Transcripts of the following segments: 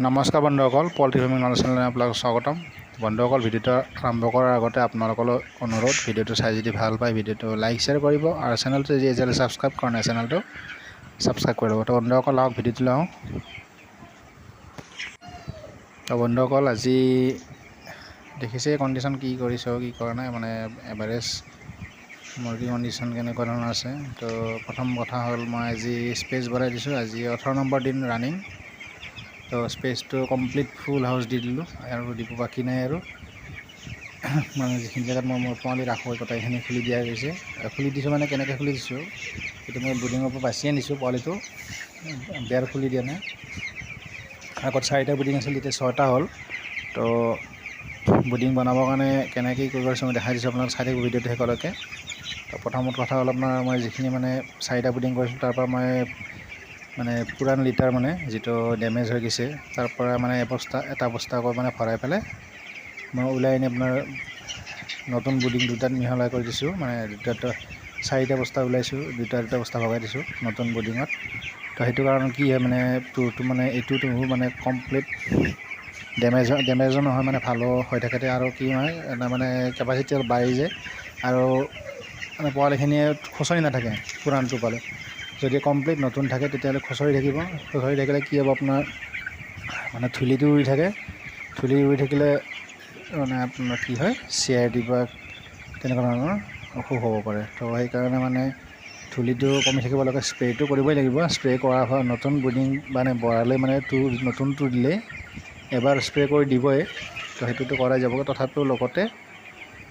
নমস্কাৰ বন্ধুসকল, poultry farming knowledge চেনেললৈ আপোনালোকক স্বাগতম। বন্ধুসকল, ভিডিঅ'টো আৰম্ভ কৰাৰ আগতে আপোনালোকলৈ অনুৰোধ, ভিডিঅ'টো চাই যদি ভাল পায় ভিডিঅ'টো লাইক শ্বেয়াৰ কৰিব আৰু চেনেলটো যদি এতিয়ালৈ ছাবস্ক্ৰাইব কৰা নাই চেনেলটো ছাবস্ক্ৰাইব কৰি ল'ব। তো বন্ধুসকল, আহক ভিডিঅ'টো লওঁ। তো বন্ধুসকল, আজি দেখিছে কণ্ডিশ্যন কি কৰিছোঁ কি কৰা নাই, মানে এভাৰেজ মুৰ্গী কণ্ডিশ্যন কেনেকুৱা ধৰণৰ আছে। তো প্ৰথম কথা হ'ল, মই আজি স্পেচ বঢ়াই দিছোঁ। আজি 18 নম্বৰ দিন ৰানিং। তো স্পেচটো কমপ্লিট ফুল হাউচ দি দিলোঁ আৰু দিব বাকী নাই। আৰু মানে যিখিনি জেগাত মই মোৰ পোৱালি ৰাখোঁ গোটেইখিনি খুলি দিয়া গৈছে। খুলি দিছোঁ মানে কেনেকৈ খুলি দিছোঁ, সেইটো মই বুডিঙৰ পৰা বাচি আনিছোঁ। পোৱালিটো বেৰ খুলি দিয়া নাই। আগত 4টা বুডিং আছিল, এতিয়া 6টা হ'ল। তো বুডিং বনাবৰ কাৰণে কেনেকৈ কৰিব পাৰিছোঁ মই দেখাই দিছোঁ আপোনাক, চাই থাকিব ভিডিঅ'টো শেষলৈকে। তো প্ৰথমত কথা হ'ল, আপোনাৰ মই যিখিনি মানে 4টা বুডিং কৰিছোঁ তাৰ পৰা মই মানে পুৰাণ লিটাৰ মানে যিটো ডেমেজ হৈ গৈছে তাৰ পৰা মানে এটা বস্তা আকৌ মানে ভৰাই পেলাই মই ওলাই আনি আপোনাৰ নতুন বুডিং দুটাত মিহলাই কৰি দিছোঁ। মানে 4টা বস্তা ওলাইছোঁ, দুটা বস্তা ভগাই দিছোঁ নতুন বুডিঙত। তো সেইটো কাৰণে কি হয়, মানে টুৰটো মানে এইটোতো মানে কমপ্লিট ডেমেজো নহয়, মানে ভালো হৈ থাকে। আৰু কি হয়, এটা মানে কেপাচিটি অলপ বাঢ়ি যায় আৰু মানে পোৱালিখিনিয়ে খুচৰি নাথাকে। পুৰাণটো পালে যদি কমপ্লিট নতুন থাকে তেতিয়াহ'লে খুচৰি থাকিব। খুচৰি থাকিলে কি হ'ব, আপোনাৰ মানে ধূলিটো উৰি থাকে। ধূলি উৰি থাকিলে মানে আপোনাৰ কি হয়, CRD বা তেনেকুৱা ধৰণৰ অসুখ হ'ব পাৰে। তো সেইকাৰণে মানে ধূলিটো কমি থাকিব লাগে। স্প্ৰেটো কৰিবই লাগিব। স্প্ৰে কৰাৰ ফলত নতুন বুডিং মানে বঢ়ালে মানে নতুনটো দিলে এবাৰ স্প্ৰে কৰি দিবই। তো সেইটোতো কৰাই যাব, তথাপিও লগতে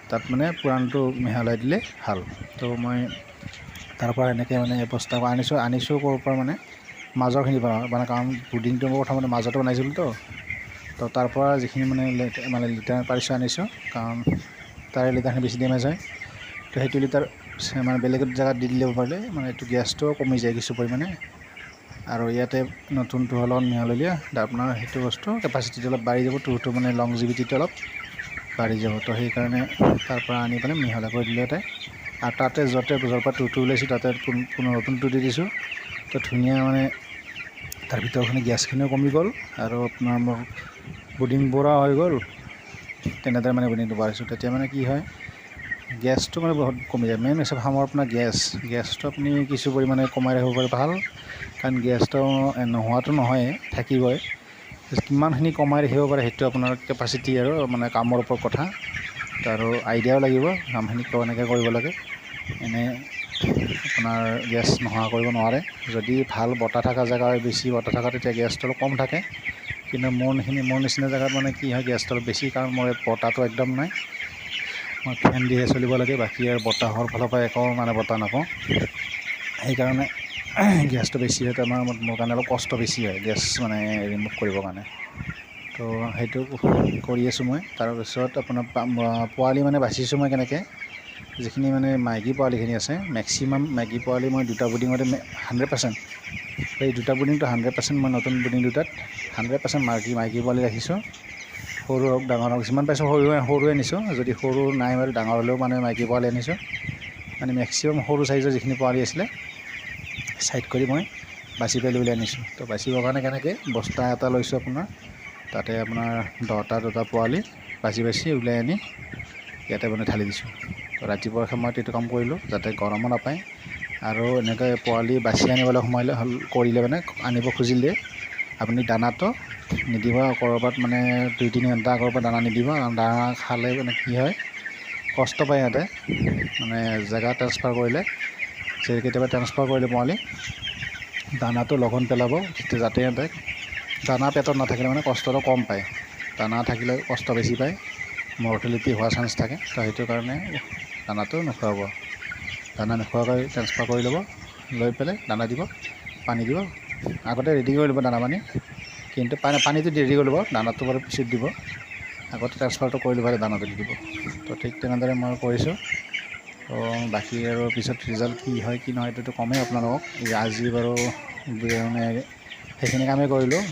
তাত মানে পুৰাণটো মিহলাই দিলে ভাল। তো মই তাৰ পৰা এনেকৈ মানে বস্তা আনিছোঁ ক'ৰ পৰা, মানে মাজৰখিনি পৰা মানে, কাৰণ বুডিংটো মই প্ৰথমতে মাজতে বনাইছিলোঁ। তো তাৰ পৰা যিখিনি মানে লিটাৰ পাৰিছোঁ আনিছোঁ, কাৰণ তাৰে লিটাৰখিনি বেছি ডেমেজ হয়। তো সেইটো লিটাৰ মানে বেলেগ জেগাত দি দিলে পাৰিলে মানে এইটো গেছটোও কমি যায় কিছু পৰিমাণে। আৰু ইয়াতে নতুনটো অলপ মিহলাই দিয়া আপোনাৰ সেইটো বস্তু কেপাচিটিটো অলপ বাঢ়ি যাব, টুৰটো মানে লংজিভিটিটো অলপ বাঢ়ি যাব। তো সেইকাৰণে তাৰ পৰা আনি পেলাই মিহলাই কৰি দিলোঁ ইয়াতে। আৰু তাতে য'ৰ পৰা টুৰটো ওলাইছোঁ তাতে পুনৰ নতুনটো দি দিছোঁ। তো ধুনীয়া মানে তাৰ ভিতৰখিনি গেছখিনিও কমি গ'ল আৰু আপোনাৰ মোৰ বুডিং বঢ়া হৈ গ'ল। তেনেদৰে মানে বুডিংটো বঢ়াইছোঁ। তেতিয়া মানে কি হয়, গেছটো মানে বহুত কমি যায়। মেইন হৈছে ফাৰ্মৰ আপোনাৰ গেছটো আপুনি কিছু পৰিমাণে কমাই ৰাখিব পাৰে ভাল, কাৰণ গেছটো নোহোৱাটো নহয়েই, থাকিবই। কিমানখিনি কমাই ৰাখিব পাৰে সেইটো আপোনাৰ কেপাচিটি আৰু মানে কামৰ ওপৰত কথা। তো আৰু আইডিয়াও লাগিব কামখিনি কেনেকৈ কৰিব লাগে। এনেই আপোনাৰ গেছ নোহোৱা কৰিব নোৱাৰে। যদি ভাল বতাহ থকা জেগা হয়, বেছি বতাহ থকা, তেতিয়া গেছটো অলপ কম থাকে। কিন্তু মোৰ নিচিনা জেগাত মানে কি হয়, গেছটো অলপ বেছি, কাৰণ মোৰ বতাহটো একদম নাই। মই ফেন দিহে চলিব লাগে, বাকী আৰু বতাহৰ ফালৰ পৰা একো মানে বতাহ নাপাওঁ। সেইকাৰণে গেছটো বেছি হয়, আমাৰ মোৰ কাৰণে অলপ কষ্ট বেছি হয় গেছ মানে ৰিমুভ কৰিবৰ কাৰণে। তো সেইটো কৰি আছোঁ মই। তাৰপিছত আপোনাৰ পোৱালি মানে বাচিছোঁ মই কেনেকৈ, যিখিনি মানে মাইকী পোৱালিখিনি আছে, মেক্সিমাম মাইকী পোৱালি মই দুটা বুডিঙতে 100%, এই দুটা বুডিংটো 100% মই নতুন বুডিং দুটাত 100% মাইকী পোৱালি ৰাখিছোঁ। সৰু হওক ডাঙৰ হওক, যিমান পাইছোঁ সৰুৱে আনিছোঁ। যদি সৰু নাই বাৰু ডাঙৰ হ'লেও মানে মাইকী পোৱালি আনিছোঁ। মানে মেক্সিমাম সৰু চাইজৰ যিখিনি পোৱালি আছিলে ছাইড কৰি মই বাচি পেলাই উলিয়াই আনিছোঁ। তো বাচিবৰ কাৰণে কেনেকৈ, বস্তা এটা লৈছোঁ আপোনাৰ, তাতে আপোনাৰ 10টা পোৱালি বাচি উলিয়াই আনি ইয়াতে মানে ঢালি দিছোঁ। তো ৰাতিপুৱাৰ সময়ত এইটো কাম কৰিলোঁ যাতে গৰমো নাপায়। আৰু এনেকৈ পোৱালি বাচি আনিবলৈ কৰিলে মানে আনিব খুজিলে আপুনি দানাটো নিদিব ক'ৰবাত, মানে 2-3 ঘণ্টা আগৰ পৰা দানা নিদিব। কাৰণ দানা খালে মানে কি হয়, কষ্ট পায় সিহঁতে, মানে জেগা ট্ৰেন্সফাৰ কৰিলে, কেতিয়াবা ট্ৰেন্সফাৰ কৰিলে পোৱালি দানাটো লঘোণ পেলাব, যাতে সিহঁতে দানা পেটত নাথাকিলে মানে কষ্টটো কম পায়। দানা থাকিলে কষ্ট বেছি পায়, মৰ্টেলিটি হোৱাৰ চান্স থাকে। তো সেইটো কাৰণে দানাটো নোখোৱাব। দানা নোখোৱাকৈ ট্ৰেন্সফাৰ কৰি ল'ব, লৈ পেলাই দানা দিব, পানী দিব। আগতে ৰেডি কৰি ল'ব দানা পানী, কিন্তু পানীটো ৰেডি কৰি ল'ব, দানাটো বাৰু পিছত দিব। আগতে ট্ৰেন্সফাৰটো কৰি ল'ব, দানাটো দি দিব। তো ঠিক তেনেদৰে মই কৰিছোঁ। তো বাকী আৰু পিছত ৰিজাল্ট কি হয় কি নহয় এইটোতো কমেই আপোনালোকক। আজি বাৰু মানে সেইখিনি কামেই কৰিলোঁ।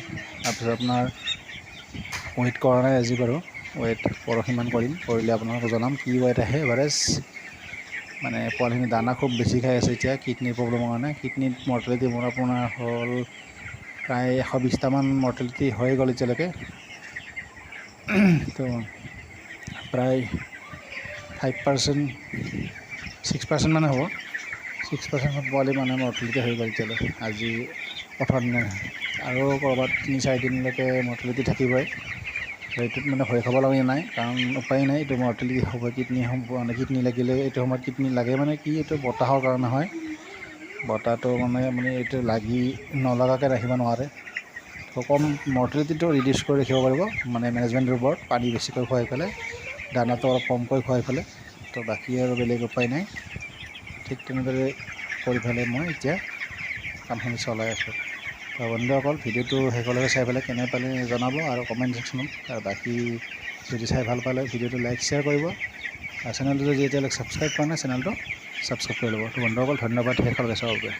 তাৰপিছত আপোনাৰ ৱেইট কৰা নাই আজি বাৰু, ৱেইট পৰহিমান কৰিলে আপোনালোকক জনাম কি ৱেইট আহে এভাৰেজ। মানে পোৱালিখিনি দানা খুব বেছি খাই আছে এতিয়া, কিডনীৰ প্ৰব্লেমৰ কাৰণে। কিডনীত মৰ্টেলিটি মোৰ আপোনাৰ হ'ল প্ৰায় 120টামান মৰ্টেলিটি হৈ গ'ল এতিয়ালৈকে। তো প্ৰায় 5% 6% মানে হ'ব, 6% পোৱালি মানে মৰ্টেলিটি হৈ গ'ল এতিয়ালৈ আজি 18 দিন আৰু ক'ৰবাত 3-4 দিনলৈকে মৰ্টেলিটি থাকিবই। এইটোত মানে ভয় খাব লগা নাই, কাৰণ উপায় নাই, এইটো মৰ্টেলিটি হ'ব। কিডনী মানে কিডনী লাগিলে এইটো সময়ত কিডনী লাগে মানে কি, এইটো বতাহৰ কাৰণে হয়। বতাহটো মানে এইটো লাগি নলগাকৈ ৰাখিব নোৱাৰে। তো কম মৰ্টেলিটিটো ৰিডিউচ কৰি ৰাখিব পাৰিব মানে মেনেজমেণ্টৰ ওপৰত, পানী বেছিকৈ খুৱাই পেলাই, দানাটো অলপ কমকৈ খুৱাই পেলাই। তো বাকী আৰু বেলেগ উপায় নাই। ঠিক তেনেদৰে কৰি পেলাই মই এতিয়া কামখিনি চলাই আছোঁ। তো বন্ধুসকল, ভিডিঅ'টো শেষলৈকে চাই পেলাই কেনে পালে জনাব আৰু কমেণ্ট ছেকশ্যনত। আৰু বাকী যদি চাই ভাল পালে ভিডিঅ'টো লাইক শ্বেয়াৰ কৰিব, আৰু চেনেলটো যদি এতিয়ালৈকে ছাবস্ক্ৰাইব কৰা নাই চেনেলটো ছাবস্ক্ৰাইব কৰি ল'ব। তো বন্ধুসকল, ধন্যবাদ শেষলৈকে চোৱাৰ বাবে।